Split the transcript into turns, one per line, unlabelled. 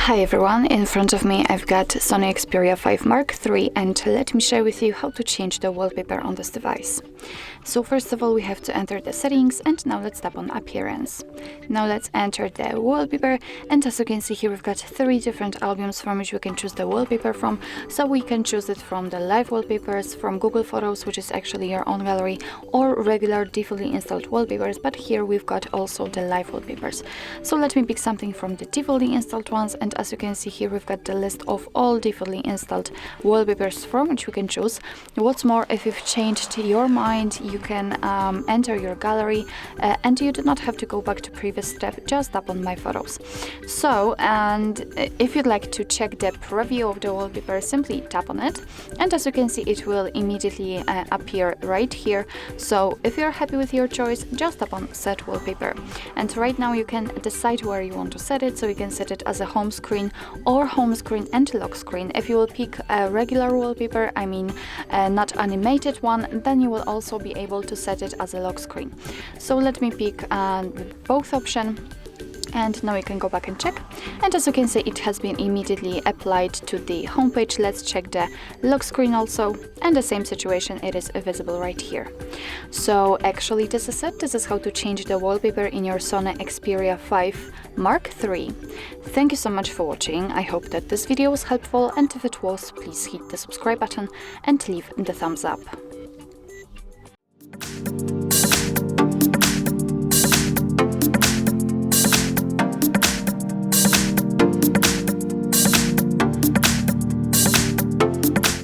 Hi everyone, in front of me I've got SONY Xperia 5 Mark III, and let me share with you how to change the wallpaper on this device. So first of all we have to enter the settings, and now let's tap on appearance. Now let's enter the wallpaper, and as you can see here we've got 3 different albums from which we can choose the wallpaper from. So we can choose it from the live wallpapers, from Google Photos, which is actually your own gallery, or regular defaultly installed wallpapers, but here we've got also the live wallpapers. So let me pick something from the defaultly installed ones, and as you can see here we've got the list of all defaultly installed wallpapers from which we can choose. What's more, if you've changed your mind, you can enter your gallery and you do not have to go back to previous step, just tap on my photos. So, and if you'd like to check the preview of the wallpaper, simply tap on it, and as you can see it will immediately appear right here. So if you're happy with your choice, just tap on set wallpaper, and right now you can decide where you want to set it. So you can set it as a home screen or home screen and lock screen. If you will pick a regular wallpaper, I mean not animated one, then you will also be able to set it as a lock screen. So let me pick both option, and now you can go back and check, and as you can see it has been immediately applied to the home page. Let's check the lock screen also, and the same situation, it is visible right here. So actually this is it. This is how to change the wallpaper in your SONY Xperia 5 Mark III. Thank you so much for watching. I hope that this video was helpful, and if it was, please hit the subscribe button and leave the thumbs up.